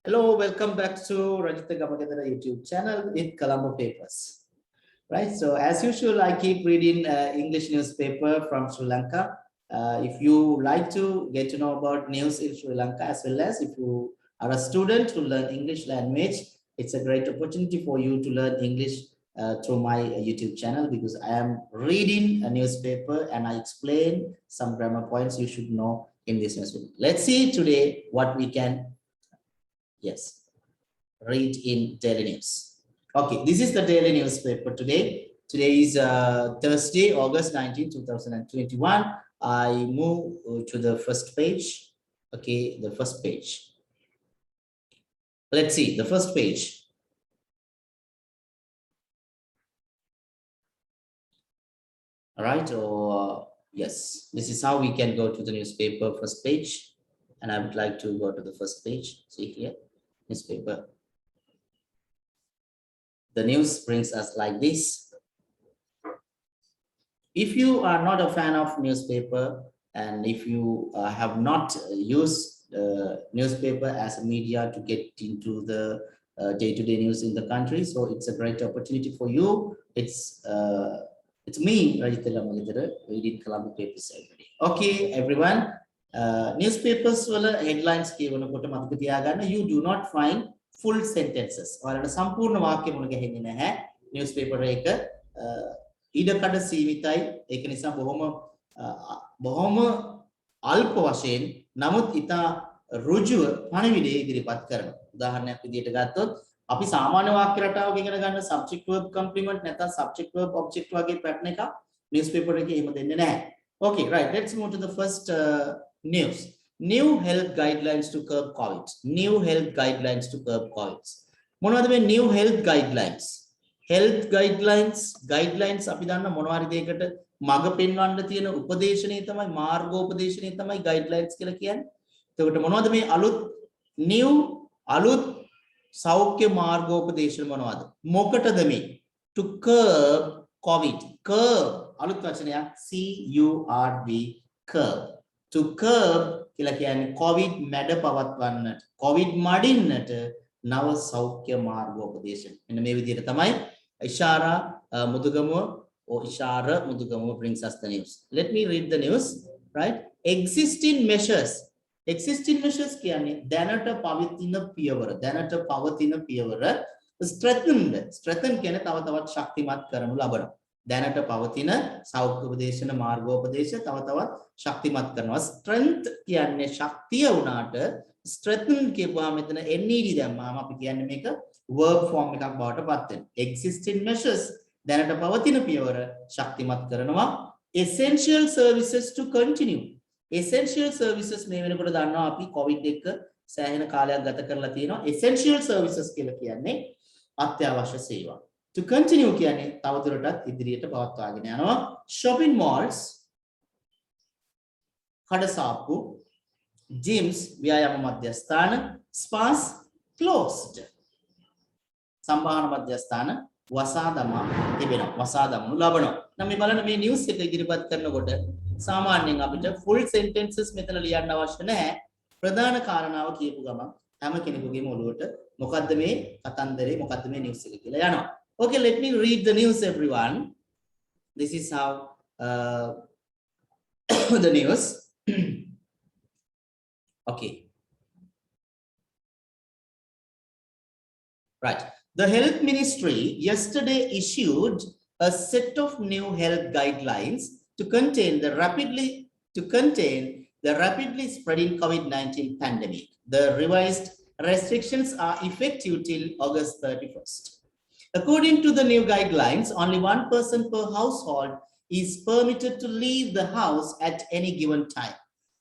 Hello, welcome back to Rajitha Gamakadara YouTube channel with Colombo Papers. Right, so as usual, I keep reading English newspaper from Sri Lanka. If you like to get to know about news in Sri Lanka, as well as if you are a student to learn English language, it's a great opportunity for you to learn English through my YouTube channel, because I am reading a newspaper and I explain some grammar points you should know in this newspaper. Let's see today what we can read in daily news. Okay, this is the daily newspaper today. Today is Thursday, August 19, 2021. I move to the first page. Okay, the first page. Let's see the first page. All right, yes, this is how we can go to the newspaper first page. And I would like to go to the first page. See here, newspaper. The news brings us like this. If you are not a fan of newspaper, and if you have not used newspaper as a media to get into the day-to-day news in the country, so it's a great opportunity for you. It's me, Rajitha Gamakadara, reading Colombo Papers every day. Okay, everyone. Newspapers wala headlines කියවනකොට මතක තියාගන්න, you do not find full sentences. ඔයාලට සම්පූර්ණ වාක්‍ය මුල ගැහෙන්නේ නැහැ newspaper එක. ඉඩකඩ සීමිතයි. ඒක නිසා බොහොම අල්ප වශයෙන් නමුත් ඉතා ඍජුව පණිවිඩය ඉදිරිපත් කරනවා. උදාහරණයක් විදිහට ගත්තොත් අපි සාමාන්‍ය වාක්‍ය රටාවක ඉගෙන ගන්න subject verb complement නැත්නම් subject verb object වගේ pattern එකක් newspaper එකේ එහෙම දෙන්නේ නැහැ. Okay, right. Let's move to the first news. New health guidelines to curb COVID. New health guidelines to curb COVID. මොනවද මේ new health guidelines? Health guidelines අපි දන්න මොනවාරි දෙයකට මඟ පෙන්වන්න තියෙන උපදේශනය තමයි මාර්ගෝපදේශනය තමයි guidelines කියලා කියන්නේ. එතකොට මොනවද මේ අලුත් සෞඛ්‍ය මාර්ගෝපදේශන මොනවද? මොකටද මේ? To curb COVID. Curb අලුත් වචනයක් CURB curb. To curb කියලා කියන්නේ COVID මැඩ පවත්වන්නට, COVID මඩින්නට නව සෞඛ්‍ය මාර්ගෝපදේශන. මෙන්න මේ විදිහට තමයි Ishara Mudugamuwa brings us the news. Let me read the news, right? Existing measures කියන්නේ දැනට පවතින පියවර strengthen කියන්නේ තව තවත් ශක්තිමත් කරනු ලබනවා. දැනට පවතින සෞඛ්‍ය උපදේශන මාර්ගෝපදේශ තව තවත් ශක්තිමත් කරනවා. strength කියන්නේ ශක්තිය වුණාට strengthen කියපුවාම මෙතන NED දැම්මාම අපි කියන්නේ මේක verb form එකක් බවට පත් වෙනවා. Existing measures දැනට පවතින පියවර ශක්තිමත් කරනවා. Essential services to continue. Essential services මේ වෙනකොට දන්නවා අපි COVID එක සෑහෙන කාලයක් ගත කරලා තියෙනවා. Essential services කියලා කියන්නේ අත්‍යවශ්‍ය සේවා. To continue කියන්නේ තවදුරටත් ඉදිරියට පවත්වාගෙන යනවා. Shopping malls, කඩසාප්පු, gyms, ව්‍යායාම මධ්‍යස්ථාන, spas closed. සම්භාහන මධ්‍යස්ථාන වසා දමා තිබෙනවා. වසා දමනු ලබනවා. නම් මේ බලන්න මේ නිවුස් එක ඉදිරිපත් කරනකොට සාමාන්‍යයෙන් අපිට full sentences මෙතන ලියන්න අවශ්‍ය නැහැ. ප්‍රධාන කාරණාව කියපු ගමන් හැම කෙනෙකුගේම ඔළුවට මොකද්ද මේ කතන්දරේ, මොකද්ද මේ නිවුස් එක කියලා යනවා. Okay, let me read the news, everyone. This is how the news. Okay. Right. The Health Ministry yesterday issued a set of new health guidelines to contain the rapidly spreading COVID-19 pandemic. The revised restrictions are effective till August 31st. According to the new guidelines, only one person per household is permitted to leave the house at any given time.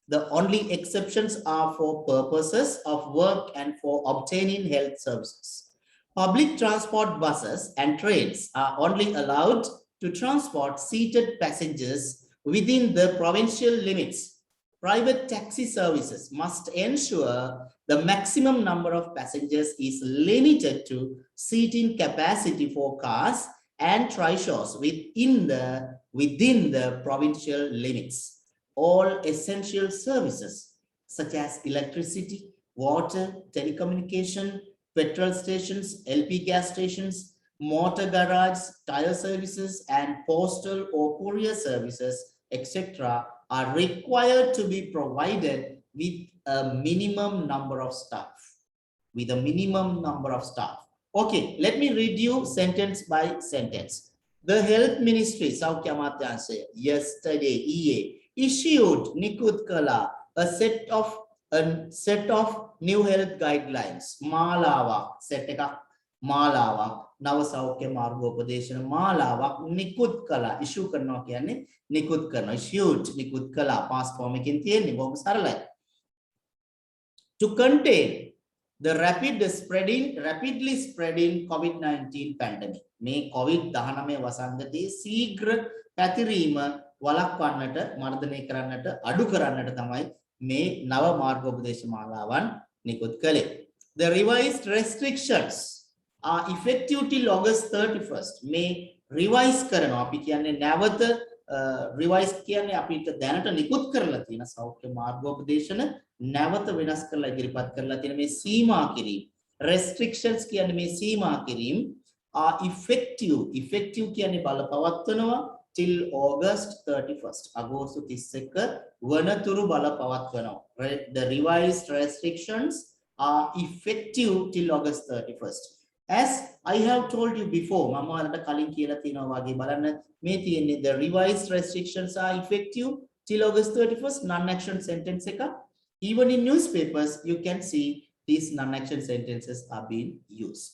The only exceptions are for purposes of work and for obtaining health services. Public transport buses and trains are only allowed to transport seated passengers within the provincial limits. Private taxi services must ensure the maximum number of passengers is limited to seating capacity for cars and trishaws within the provincial limits. All essential services such as electricity, water, telecommunication, petrol stations, LP gas stations, motor garage, tire services, and postal or courier services, etc., are required to be provided with a minimum number of staff. With a minimum number of staff. Okay, let me read you sentence by sentence. The Health Ministry, Saukya Amatyansaya, yesterday, EA, issued Nikud Kala a set of new health guidelines. Malawa, seteka Malawa, Nava Saukya Margopadeshana, Malawa, Nikud Kala, issue karna kyane, Nikud karna, issued Nikud Kala, past form ekin tiyenne, bom saralai. To contain the rapidly spreading COVID-19 pandemic. මේ COVID-19 වසංගතයේ ශීඝ්‍ර පැතිරීම වළක්වන්නට, මර්ධනය කරන්නට, අඩු කරන්නට තමයි මේ නව මාර්ගෝපදේශ මාලාවන් නිකුත් කළේ. The revised restrictions are effective till August 31st. මේ revise කරනවා. අපි කියන්නේ නැවත revise කියන්නේ අපිට දැනට නිකුත් කරලා තියෙන සෞඛ්‍ය මාර්ගෝපදේශන නැවත වෙනස් කරලා ඉදිරිපත් කරලා තියෙන මේ සීමා කිරීම restrictions කියන්නේ මේ සීමා කිරීම are effective කියන්නේ බලපවත්වනවා till August 31st August 31 වනතුරු බලපවත්වනවා. The revised restrictions are effective till August 31st. As I have told you before, මම ඔයාලට කලින් කියලා තියෙනවා වගේ බලන්න මේ තියෙන්නේ the revised restrictions are effective till August 31st non-action sentence එක. Even in newspapers, you can see these non-action sentences are being used.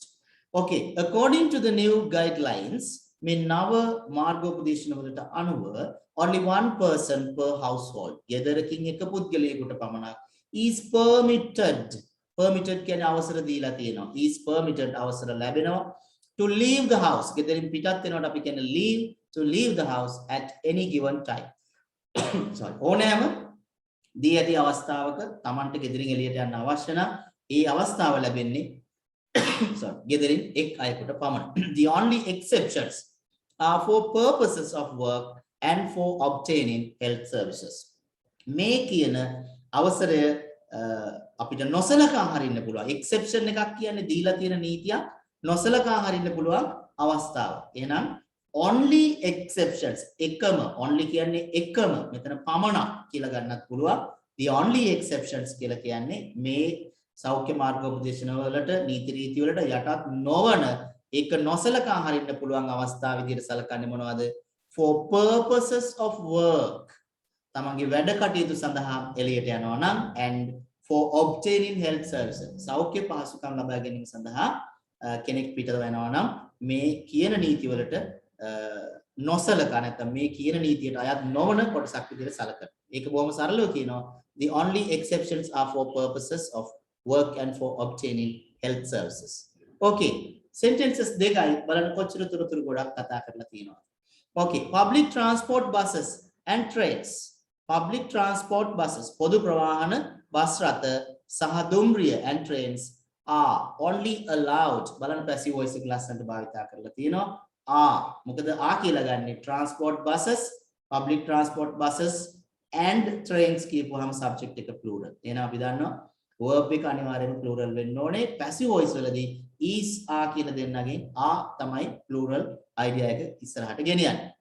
Okay, according to the new guidelines, මේ නව මාර්ගෝපදේශන වලට අනුව only one person per household, ගෙදරකින් එක පුද්ගලයෙකුට පමණක් is permitted කියන්නේ අවසර දීලා තියෙනවා. is permitted අවසර ලැබෙනවා to leave the house. ගෙදරින් පිටත් වෙනකොට අපි කියන්නේ leave to leave the house at any given time. Sorry. ඕනෑම දී ඇති අවස්ථාවක Tamanට ගෙදරින් එළියට යන්න අවශ්‍ය නම් ඒ අවස්ථාව ලැබෙන්නේ sorry ගෙදරින් එක් අයෙකුට පමණයි. The only exceptions are for purposes of work and for obtaining health services. මේ කියන අවසරය අපිට නොසලකා හරින්න පුළුවන්. exception එකක් කියන්නේ දීලා තියෙන නීතියක් නොසලකා හරින්න පුළුවන් අවස්ථාව. එහෙනම් only exceptions එකම only කියන්නේ එකම මෙතන පමණක් කියලා ගන්නත් පුළුවන්. The only exceptions කියලා කියන්නේ මේ සෞඛ්‍ය මාර්ගෝපදේශන වලට නීති රීති වලට යටත් නොවන ඒක නොසලකා හරින්න පුළුවන් අවස්ථාව විදිහට සලකන්නේ මොනවද? For purposes of work. තමන්ගේ වැඩ කටයුතු සඳහා එළියට යනවා නම් and for obtaining health services. සෞඛ්‍ය පහසුකම් ලබා ගැනීම සඳහා කෙනෙක් පිටත වෙනවා නම් මේ කියන නීති වලට නොසලකා නැත්නම් මේ කියන නීතියට අයත් නොවන කොටසක් විදිහට සලකනවා. ඒක බොහොම සරලව කියනවා. The only exceptions are for purposes of work and for obtaining health services. Okay. Sentences දෙකයි බලන්න කොච්චර තුරතුරු ගොඩක් කතා කරලා තියෙනවා. Okay. Public transport buses and trains. Public transport buses පොදු ප්‍රවාහන බස් රථ සහ දුම්රිය and trains are only allowed බලන්න passive voice එක ලස්සනට භාවිතා කරලා තියෙනවා. මොකද කියලා ගන්නේ transport buses, public transport buses and trains කියපුවාම subject එක plural. එහෙනම් අපි දන්නවා verb එක අනිවාර්යයෙන්ම plural වෙන්න ඕනේ. passive voice වලදී is කියන දෙන්නගෙන් තමයි plural idea එක ඉස්සරහට ගෙනියන්නේ.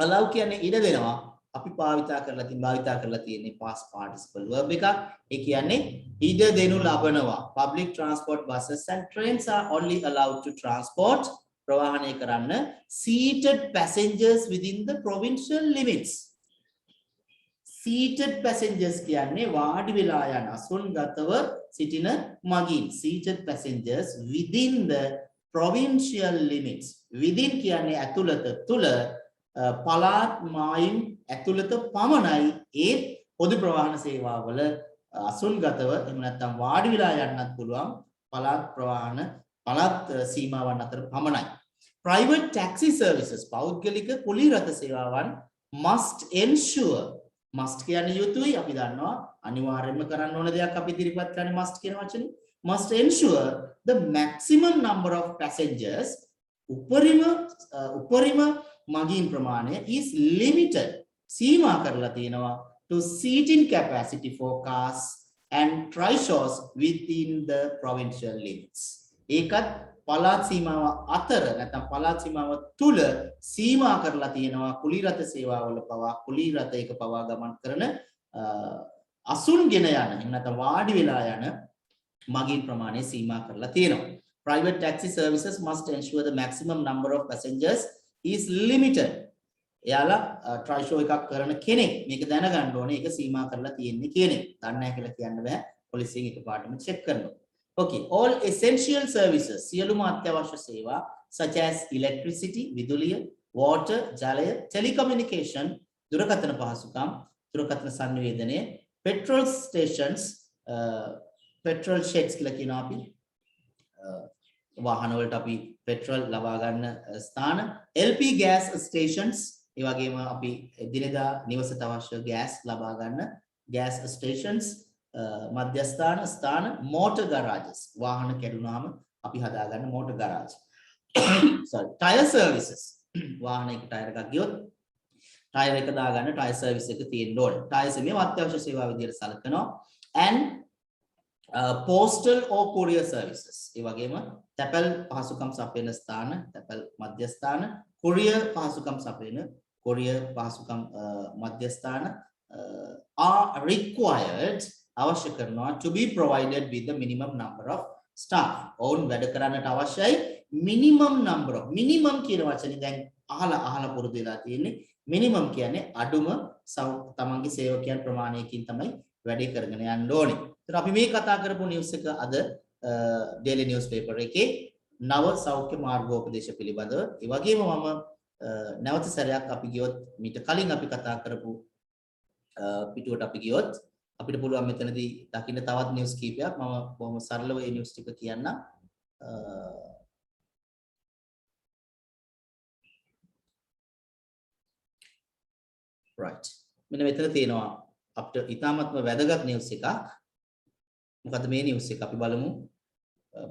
allow කියන්නේ ඉඩ දෙනවා. අපි භාවිතා කරලා තියෙන්නේ past participle verb එකක්. ඒ කියන්නේ ඉඩ දෙනු ලබනවා. Public transport buses and trains are only allowed to transport ප්‍රවාහනය කරන්න seated passengers within the provincial limits. Seated passengers කියන්නේ වාඩි වෙලා යන අසුන්ගතව සිටින මගීන්. Seated passengers within the provincial limits. Within කියන්නේ ඇතුළත තුල පළාත් මායිම් ඇතුළත පමණයි ඒ පොදු ප්‍රවාහන සේවාවල අසුන්ගතව එහෙම නැත්නම් වාඩි වෙලා යන්නත් පුළුවන් පළාත් සීමාවන් අතර පමණයි. Private taxi services පෞද්ගලික කුලී රථ සේවාවන් must ensure must කියන්නේ යුතුයි අපි දන්නවා අනිවාර්යයෙන්ම කරන්න ඕන දෙයක් අපි ඉදිරිපත් කරන්නේ must කියන වචනේ. Must ensure the maximum number of passengers උපරිම මගීන් ප්‍රමාණය is limited සීමා කරලා තියෙනවා to seating capacity for cars and trishaws within the provincial limits. ඒකත් පළාත් සීමාව අතර නැත්නම් පළාත් සීමාව තුල සීමා කරලා තියෙනවා කුලී රථ සේවාවල පවා කුලී රථයක පවා ගමන් කරන අසුන්ගෙන යන එහෙම නැත්නම් වාඩි වෙලා යන මගීන් ප්‍රමාණය සීමා කරලා තියෙනවා. Private taxi services must ensure the maximum number of passengers is limited. එයාලා trishaw එකක් කරන කෙනෙක් මේක දැනගන්න ඕනේ ඒක සීමා කරලා තියෙන්නේ කියන එක. දන්නේ නැහැ කියලා කියන්න බෑ. පොලිසියෙන් එකපාරටම චෙක් කරනවා. Okay, all essential services සියලුම අත්‍යවශ්‍ය සේවා such as electricity, විදුලිය, water, ජලය, telecommunication, දුරකථන පහසුකම්, දුරකථන සංවේදනය, petrol stations, petrol sheds කියලා කියනවා අපි. වාහන වලට අපි petrol ලබා ගන්න ස්ථාන, LP gas stations, ඒ වගේම අපි දිනදා නිවසට අවශ්‍ය gas ලබා ගන්න gas stations, මධ්‍යස්ථාන ස්ථාන, motor garages වාහන කැඩුනාම අපි හදා ගන්න motor garage. sorry, tire services වාහනයක ටයර් එකක් ගියොත් ටයර් එක දාගන්න ටයර් සර්විස් එක තියෙන්න ඕනේ. ටයර්ස් මේ අත්‍යවශ්‍ය සේවා විදිහට සලකනවා. and postal or courier services ඒ වගේම තැපැල් පහසුකම් සපයන ස්ථාන, තැපැල් මධ්‍යස්ථාන, courier පහසුකම් සපයන courier පහසුකම් මධ්‍යස්ථාන are required අවශ්‍ය කරනවා to be provided with the minimum number of staff. ඔවුන් වැඩ කරන්නට අවශ්‍යයි minimum number of minimum කියන වචනේ දැන් අහලා පුරුදු වෙලා තියෙන්නේ. minimum කියන්නේ අඩුම තමන්ගේ සේවකයන් ප්‍රමාණයකින් තමයි වැඩේ කරගෙන යන්න ඕනේ. ඒතර අපි මේ කතා කරපු නිවුස් එක අද ඩේලි නිවුස් පේපර් එකේ නව සෞඛ්‍ය මාර්ගෝපදේශ පිළිබඳව. ඒ වගේම මම නැවත සැරයක් අපි ගියොත් මීට කලින් අපි කතා කරපු පිටුවට අපි ගියොත් අපිට පුළුවන් මෙතනදී දකින්න තවත් නිවුස් කීපයක් මම බොහොම සරලව මේ නිවුස් ටික කියන්නම්. right. මෙන්න මෙතන තියෙනවා අපිට ඉතාමත්ම වැදගත් නිවුස් එකක්. මොකද්ද මේ නිවුස් එක අපි බලමු.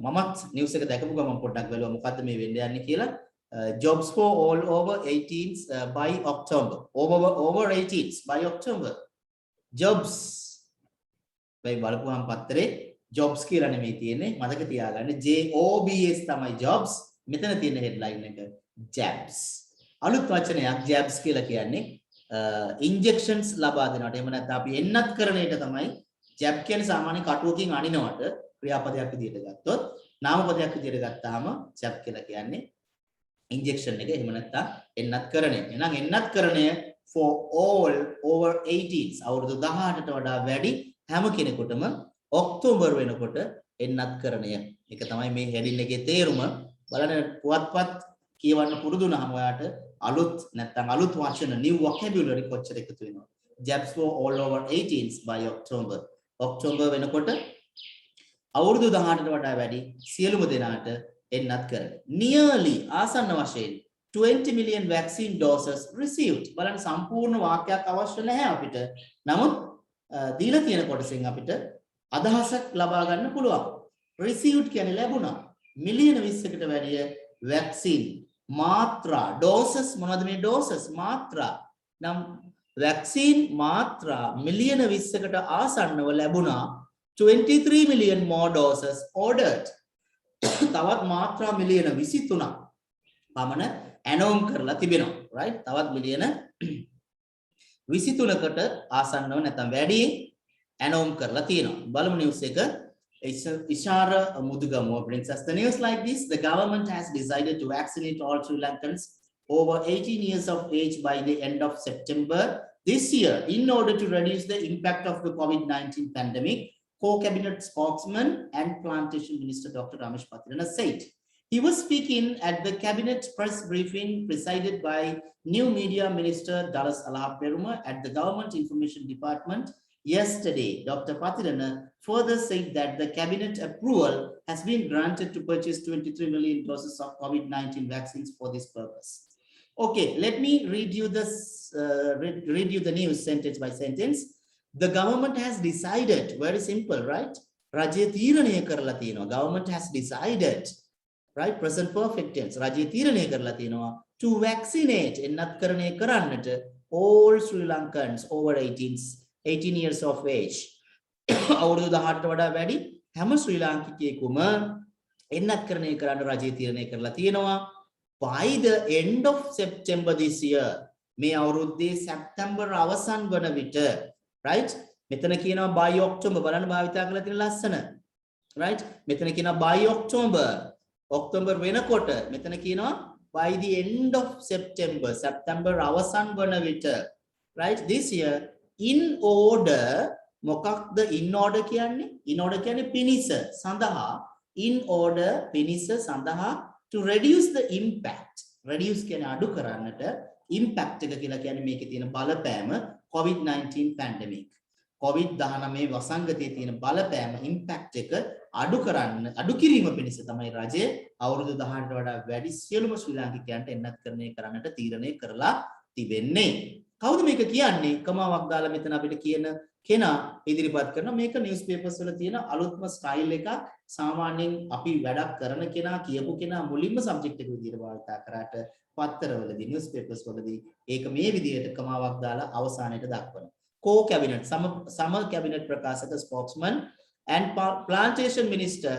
මමත් නිවුස් එක දැකපු ගමන් පොඩ්ඩක් බලුවා මොකද්ද මේ වෙන්න යන්නේ කියලා. Jobs for all over 18s by October. Over 18s by October. Jobs මේ බලපුවාම පත්තරේ jobs කියලා නෙමෙයි තියෙන්නේ. මතක තියාගන්න JOBS තමයි jobs. මෙතන තියෙන headline එක jabs. අලුත් වචනයක් jabs කියලා කියන්නේ injections ලබා දෙනවට. එහෙම නැත්නම් අපි එන්නත් කරණයට තමයි jab කියන්නේ සාමාන්‍ය කටුවකින් අනිනවට ක්‍රියාපදයක් විදිහට ගත්තොත් නාමපදයක් විදිහට ගත්තාම jab කියලා කියන්නේ injection එක. එහෙම නැත්නම් එන්නත් කරණය. එහෙනම් එන්නත් කරණය for all over 18s අවුරුදු 18ට වඩා වැඩි හැම කෙනෙකුටම ඔක්තෝබර් වෙනකොට එන්නත් කරණය. ඒක තමයි මේ heading එකේ තේරුම. බලන්න පුවත්පත් කියවන්න පුරුදු නම් ඔයාට අලුත් නැත්නම් අලුත් වචන new vocabulary කොච්චර එකතු වෙනවද? Jobs for all over 18s by October. October වෙනකොට අවුරුදු 18ට වඩා වැඩි සියලුම දෙනාට එන්නත් කරණය. Nearly ආසන්න වශයෙන් 20 million vaccine doses received. බලන්න සම්පූර්ණ වාක්‍යයක් අවශ්‍ය නැහැ අපිට. නමුත් දීලා තියෙන කොටසෙන් අපිට අදහසක් ලබා ගන්න පුළුවන්. received කියන්නේ ලැබුණා. මිලියන 20කට වැඩිය vaccine මාත්‍රා doses මොනවද මේ doses මාත්‍රා නම් vaccine මාත්‍රා මිලියන 20කට ආසන්නව ලැබුණා. 23 million more doses ordered. තවත් මාත්‍රා මිලියන 23ක් පමණ ඇනෝම් කරලා තිබෙනවා. right? තවත් මිලියන 23කට ආසන්නව නැත්නම් වැඩි ඇනෝම් කරලා තියෙනවා. බලමු නිවුස් එක. Ishara Mudugamu brings us the news like this. The government has decided to vaccinate all Sri Lankans over 18 years of age by the end of September this year in order to reduce the impact of the COVID-19 pandemic, Co-Cabinet spokesman and Plantation Minister Dr. Ramesh Patirana said. He was speaking at the Cabinet press briefing presided by New Media Minister Dallas Alahaperuma at the Government Information Department yesterday. Dr. Patirana further said that the Cabinet approval has been granted to purchase 23 million doses of COVID-19 vaccines for this purpose. Okay, let me read you this, read you the news sentence by sentence. The government has decided, very simple, right? Rajya Tiraniya karala තියෙනවා. Government has decided, right? Present perfect tense. Rajya Tiraniya karala තියෙනවා to vaccinate එන්නත් කරණය කරන්නට all Sri Lankans over 18 years of age අවුරුදු 18ට වඩා වැඩි හැම ශ්‍රී ලාංකිකයෙකුම එන්නත්කරණය කරන්න රජය තීරණය කරලා තියෙනවා by the end of September this year මේ අවුරුද්දේ සැප්තැම්බර් අවසන් වන විට right මෙතන කියනවා by October බලන්න භාවිතා කරලා තියෙන ලස්සන right මෙතන කියනවා by October වෙනකොට මෙතන කියනවා by the end of September සැප්තැම්බර් අවසන් වන විට right this year in order මොකක්ද in order කියන්නේ පිනිස සඳහා in order පිනිස සඳහා to reduce the impact reduce කියන්නේ අඩු කරන්නට impact එක කියලා කියන්නේ මේකේ තියෙන බලපෑම COVID-19 pandemic COVID-19 වසංගතයේ තියෙන බලපෑම impact එක අඩු කිරීම පිණිස තමයි රජය අවුරුදු 18ට වඩා වැඩි සියලුම ශ්‍රී ලාංකිකයන්ට එන්නත්කරණය කරන්නට තීරණය කරලා තිබෙන්නේ. කවුද මේක කියන්නේ? කමාවක් දාලා මෙතන අපිට කියන කෙනා ඉදිරිපත් කරන මේක නිවුස් පේපර්ස් වල තියෙන අලුත්ම ස්ටයිල් එක සාමාන්‍යයෙන් අපි වැඩක් කරන කෙනා කියපු කෙනා මුලින්ම සබ්ජෙක්ට් එක විදිහට භාවිතා කරාට පත්තරවලදී නිවුස් පේපර්ස් වලදී ඒක මේ විදිහට කමාවක් දාලා අවසානයේට දක්වනවා. Co-cabinet සම cabinet ප්‍රකාශක spokesman and plantation minister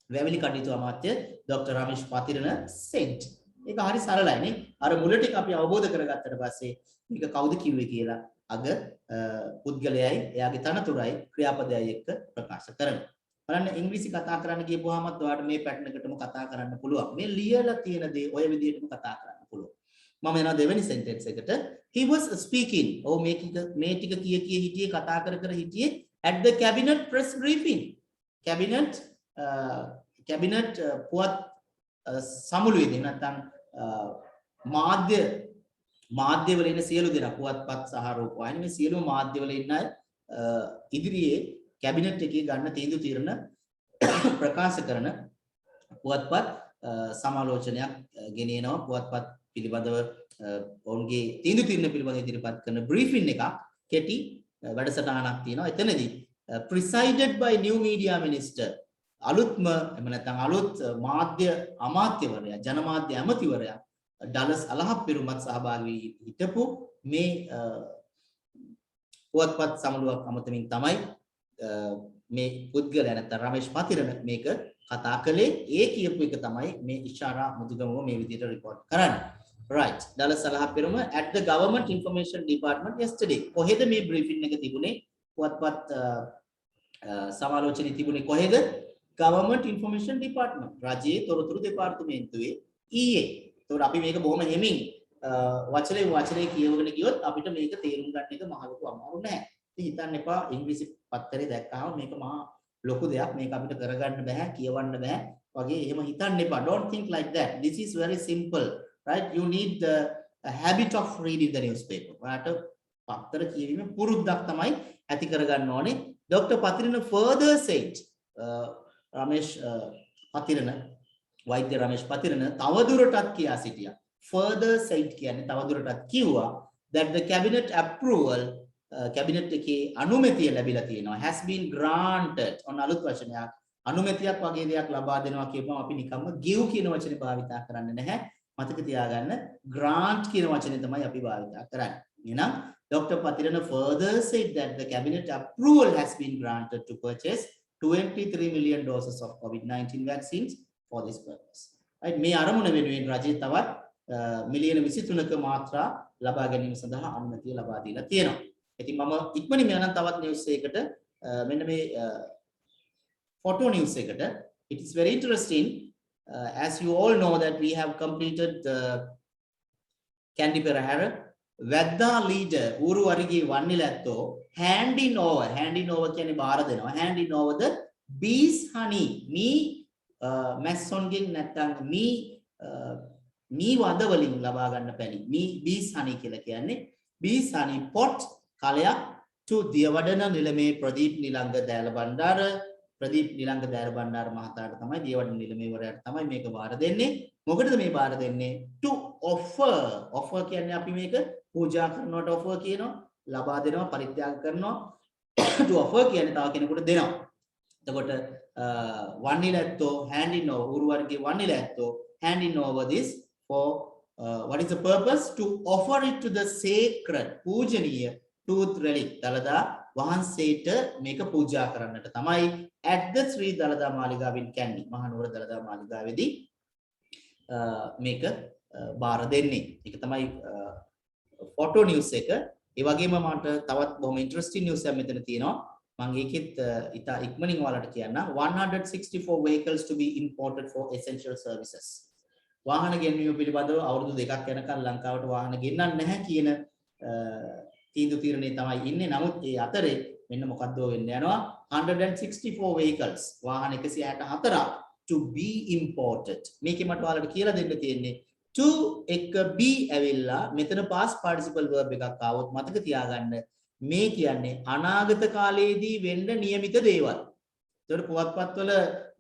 වැවිලි කටයුතු අමාත්‍ය Dr. Ramesh Pathirana said. ඒක හරි සරලයි නේ. අර මුල ටික අපි අවබෝධ කරගත්තට පස්සේ මේක කවුද කිව්වේ කියලා අග පුද්ගලයයි එයාගේ තනතුරයි ක්‍රියාපදයයි එක්ක ප්‍රකාශ කරනවා. බලන්න ඉංග්‍රීසි කතා කරන්න ගියපුවාමත් ඔයාලට මේ පැටර්න් එකටම කතා කරන්න පුළුවන්. මේ ලියලා තියෙන දේ ඔය විදිහටම කතා කරන්න පුළුවන්. මම යනවා දෙවෙනි සෙන්ටෙන්ස් එකට. He was speaking. මේ ටික කිය හිටියේ කතා කර හිටියේ at the cabinet press briefing. cabinet පුවත් සමුළුවේදී නැත්නම් මාධ්‍ය වල ඉන්න සියලු දෙනා පුවත්පත් සහ රූපවාහිනී මේ සියලුම මාධ්‍ය වල ඉන්න අය ඉදිරියේ කැබිනට් එකේ ගන්න තීන්දුව తీරන ප්‍රකාශ කරන පුවත්පත් සමාලෝචනයක් ගෙනියනවා පුවත්පත් පිළිබඳව ඔවුන්ගේ තීන්දුව తీරන පිළිබඳව ඉදිරිපත් කරන බ්‍රීෆින් එකක් කෙටි වැඩසටහනක් තියෙනවා එතනදී presided by new media minister අලුත්ම එහෙම නැත්නම් අලුත් මාධ්‍ය අමාත්‍යවරයා ජනමාධ්‍ය ඇමතිවරයා ඩලස් අලහප්පිරුමත් සහභාගී හිටපු මේ පුවත්පත් සමුළුවක් අමතමින් තමයි මේ පුද්ගලයා නැත්නම් රමේෂ් පතිරණ මේක කතා කළේ ඒ කියපු එක තමයි මේ ඉෂාරා මුදුගමව මේ විදිහට report කරන්නේ right Dullas අලහප්පිරුම at the government information department yesterday කොහෙද මේ briefing එක තිබුණේ පුවත්පත් සමාලෝචනයේ තිබුණේ කොහෙද government information department රජයේ තොරතුරු දෙපාර්තමේන්තුවේ ඊයේ ඒතකොට අපි මේක බොහොම හිමින් වචනේ කියවගෙන ගියොත් අපිට මේක තේරුම් ගන්න එක මහ ලොකු අමාරු නෑ. ඉතින් හිතන්න එපා ඉංග්‍රීසි පත්තරේ දැක්කහම මේක මහා ලොකු දෙයක් මේක අපිට කරගන්න බෑ කියවන්න බෑ වගේ එහෙම හිතන්න එපා. Don't think like that. This is very simple, right? You need the habit of reading the newspaper. ඔයාට පත්තර කියවීම පුරුද්දක් තමයි ඇති කරගන්න ඕනේ. Dr. Pathirana further said Ramesh Pathirana වෛද්‍ය රමේෂ් පතිරණ තවදුරටත් කියා සිටියා further said කියන්නේ තවදුරටත් කිව්වා that the cabinet approval cabinet එකේ අනුමැතිය ලැබිලා තියෙනවා has been granted on අලුත් වචනයක් අනුමැතියක් වගේ දෙයක් ලබා දෙනවා කියපුවම අපි නිකම්ම give කියන වචනේ භාවිතා කරන්නේ නැහැ මතක තියාගන්න grant කියන වචනේ තමයි අපි භාවිතා කරන්නේ එහෙනම් Dr. Pathirana further said that the cabinet approval has been granted to purchase 23 million doses of COVID-19 vaccines for this purpose. Right? මේ අරමුණ වෙනුවෙන් රජය තවත් මිලියන 23ක මාත්‍රා ලබා ගැනීම සඳහා අනුමැතිය ලබා දීලා තියෙනවා. ඉතින් මම ඉක්මනින්ම යනවා තවත් නිවුස් එකකට මෙන්න මේ ෆොටෝ නිවුස් එකට. It is very interesting as you all know that we have completed the Kandy Perahera වැද්දා leader ඌරු වරිගේ වන්නිලැත්තෝ handing over කියන්නේ බාර දෙනවා handing over the bees honey මැස්සොන්ගෙන් නැත්නම් මී වද වලින් ලබා ගන්න පැණි bees honey කියලා කියන්නේ bees honey pot කලයක් to Diyawadana Nilame Pradeep Nilanga Dela Bandara මහතාට තමයි දියවඩන නිලමේවරයාට තමයි මේක බාර දෙන්නේ මොකටද මේ බාර දෙන්නේ to offer කියන්නේ අපි මේක පූජා කරනවට offer කියනවා ලබා දෙනවා පරිත්‍යාග කරනවා to offer කියන්නේ තව කෙනෙකුට දෙනවා එතකොට වන්නිලැත්තෝ handing over ඌරු වර්ගයේ වන්නිලැත්තෝ handing over this for what is the purpose to offer it to the sacred පූජනීය tooth relic dalada වහන්සේට මේක පූජා කරන්නට තමයි at the Sri Dalada මාලිගාවෙන් කියන්නේ මහනුවර දළදා මාලිගාවේදී මේක බාර දෙන්නේ. ඒක තමයි ෆොටෝ නිවුස් එක. ඒ වගේම මට තවත් බොහොම ඉන්ටරෙස්ටිං නිවුස් එකක් මෙතන තියෙනවා. මම ඒකෙත් ඉතා ඉක්මනින් ඔයාලට කියන්න 164 vehicles to be imported for essential services. වාහන ගෙන්වීම පිළිබඳව අවුරුදු 2ක් යනකම් ලංකාවට වාහන ගෙන්නන්නේ නැහැ කියන තීන්දුව තමයි ඉන්නේ. නමුත් ඒ අතරේ මෙන්න මොකද්ද වෙන්න යනවා 164 vehicles වාහන 164ක් to be imported. මේකේ මට ඔයාලට කියලා දෙන්න තියෙන්නේ to එක be ඇවිල්ලා මෙතන past participle verb එකක් ආවොත් මතක තියාගන්න මේ කියන්නේ අනාගත කාලයේදී වෙන්න නියමිත දේවල්. ඒකට පුවත්පත්වල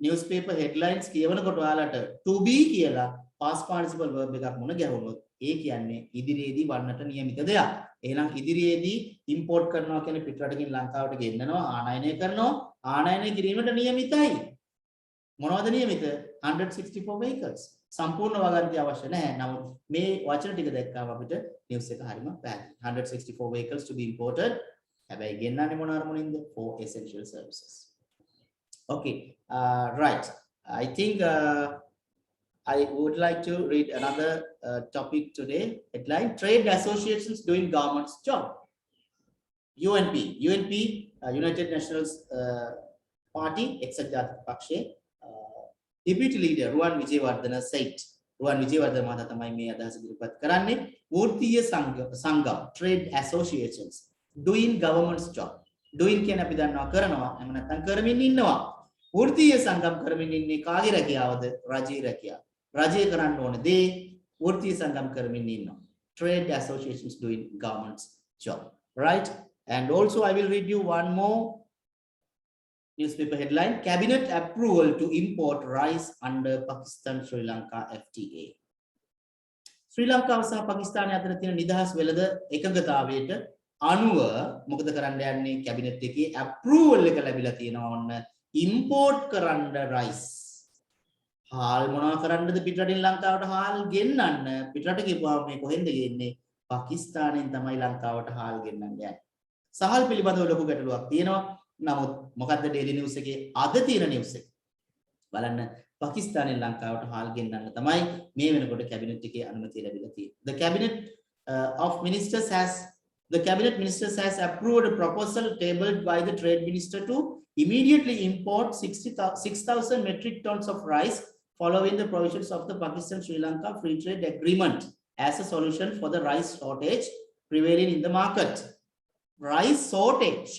newspaper headlines කියවනකොට ඔයාලට to be කියලා past participle verb එකක් මොන ගැහුනොත් ඒ කියන්නේ ඉදිරියේදී වන්නට නියමිත දෙයක්. එහෙනම් ඉදිරියේදී import කරනවා කියන්නේ පිටරටකින් ලංකාවට ගෙන්නනවා ආනයනය කරනවා ආනයනය කිරීමට නියමිතයි. මොනවද නියමිත 164 vehicles. සම්පූර්ණ වගන්ති අවශ්‍ය නැහැ. නමුත් මේ වචන ටික දැක්කම අපිට නිවුස් එක හරියම පැහැදිලි. 164 vehicles to be imported. හැබැයි ගෙන්නන්නේ මොන අරමුණින්ද? For essential services. Okay, right. I think I would like to read another topic today. Headline: Trade associations doing government's job. UNP, United Nationals Party, etc. Pakshe. Deputy leader Ruwan Wijewardena said. Ruwan Wijewardena මහතා තමයි මේ අදහස ඉදිරිපත් කරන්නේ. වෘත්තීය සංගම් trade associations doing government's job. Doing කියන්නේ අපි දන්නවා කරනවා. එහෙම නැත්නම් කරමින් ඉන්නවා. වෘත්තීය සංගම් කරමින් ඉන්නේ කාගේ රැකියාවද? රජයේ රැකියාව. රජය කරන්න ඕන දේ වෘත්තීය සංගම් කරමින් ඉන්නවා. Trade associations doing government's job. Right? And also I will read you one more newspaper headline: Cabinet approval to import rice under Pakistan Sri Lanka FTA. ශ්‍රී ලංකාව සහ පාකිස්තානය අතර තියෙන නිදහස් වෙළඳ එකඟතාවයට අනුව මොකද කරන්න යන්නේ? කැබිනට් එකේ approval එක ලැබිලා තියෙනවා ඔන්න import කරන්න rice. හාල් මොනවා කරන්නද පිටරටින් ලංකාවට හාල් ගෙන්නන්න. පිටරට ගිහුවාම මේ කොහෙන්ද ගෙන්නේ? පාකිස්තානෙන් තමයි ලංකාවට හාල් ගෙන්නන්න යන්නේ. සහල් පිළිබඳව ලොකු ගැටලුවක් තියෙනවා. නමුත් මොකද්ද ඩේලි නිවුස් එකේ අද තියෙන නිවුස් එක බලන්න පාකිස්තානෙන් ලංකාවට හාල් ගෙන්නන්න තමයි මේ වෙනකොට කැබිනට් එකේ අනුමැතිය ලැබිලා තියෙන්නේ. The cabinet ministers has approved a proposal tabled by the trade minister to immediately import 6,000 metric tons of rice following the provisions of the Pakistan Sri Lanka Free Trade Agreement as a solution for the rice shortage prevailing in the market. Rice shortage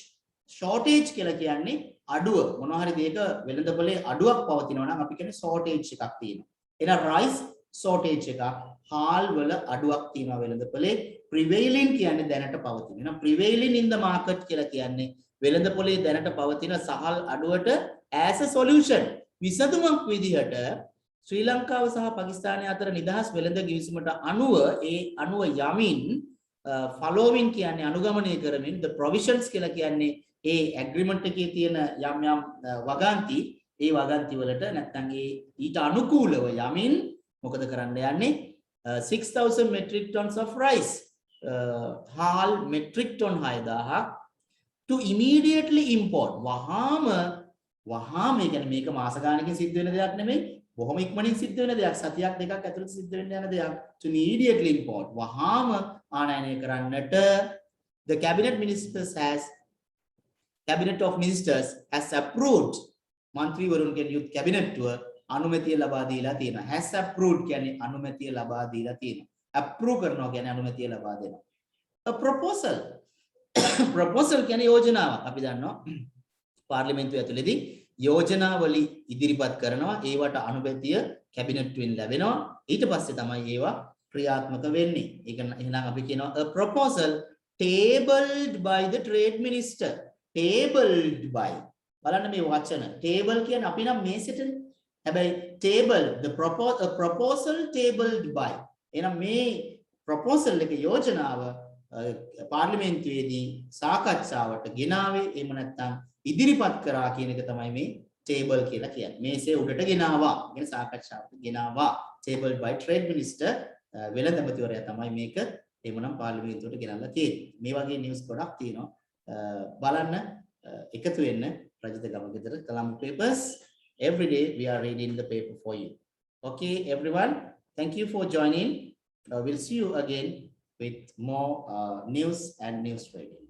කියලා කියන්නේ අඩුව මොනවා හරි දෙයක වෙළඳපොලේ අඩුවක් පවතිනවා නම් අපි කියන්නේ shortage එකක් තියෙනවා. එහෙනම් rice shortage එකක් හාල් වල අඩුවක් තියෙනවා වෙළඳපොලේ. prevailing කියන්නේ දැනට පවතින. එහෙනම් prevailing in the market කියලා කියන්නේ වෙළඳපොලේ දැනට පවතින සහල් අඩුවට as a solution විසඳුමක් විදිහට ශ්‍රී ලංකාව සහ පාකිස්තානය අතර නිදහස් වෙළඳ කිවිසුමට අනුව අනුව යමින් following කියන්නේ අනුගමනය කරමින් the provisions කියලා කියන්නේ ඒ ඇග්‍රීමන්ට් එකේ තියෙන යම් වගන්ති ඒ වගන්ති වලට නැත්නම් ඊට අනුකූලව යමින් මොකද කරන්න යන්නේ 6,000 metric tons of rice හාල් metric ton 6,000ක් to immediately import වහාම ඒ කියන්නේ මේක මාස ගානකින් සිද්ධ වෙන දෙයක් නෙමෙයි බොහොම ඉක්මනින් සිද්ධ වෙන දෙයක් සතියක් දෙකක් ඇතුළත සිද්ධ වෙන්න යන දෙයක් to immediately import වහාම ආනයනය කරන්නට the cabinet of ministers has approved මන්ත්‍රීවරුන්ගේ යුත් කැබිනට්ටුව අනුමැතිය ලබා දීලා තියෙනවා has approved කියන්නේ අනුමැතිය ලබා දීලා තියෙනවා approve කරනවා කියන්නේ අනුමැතිය ලබා දෙනවා a proposal කියන්නේ යෝජනාවක් අපි දන්නවා පාර්ලිමේන්තුව ඇතුළේදී යෝජනාවලි ඉදිරිපත් කරනවා ඒවට අනුමැතිය කැබිනට්ටුවෙන් ලැබෙනවා ඊට පස්සේ තමයි ඒවා ක්‍රියාත්මක වෙන්නේ ඒක එහෙනම් අපි කියනවා a proposal tabled by the trade minister tabled by බලන්න මේ වචන table කියන්නේ අපි නම් මේසෙටනේ හැබැයි table a proposal tabled by එහෙනම් මේ proposal එක යෝජනාව පාර්ලිමේන්තුවේදී සාකච්ඡාවට ගෙනාවේ එහෙම නැත්නම් ඉදිරිපත් කරා කියන එක තමයි මේ table කියලා කියන්නේ මේසේ උඩට ගෙනාවා කියන්නේ සාකච්ඡාවට ගෙනාවා tabled by trade minister වෙළඳ ඇමතිවරයා තමයි මේක එහෙමනම් පාර්ලිමේන්තුවට ගෙනල්ලා තියෙන්නේ. මේ වගේ නිවුස් ගොඩක් තියෙනවා. බලන්න එකතු වෙන්න Rajitha ගමගෙදර Colombo Papers. Every day we are reading the paper for you. Okay, everyone. Thank you for joining. We'll see you again with more news and news reading.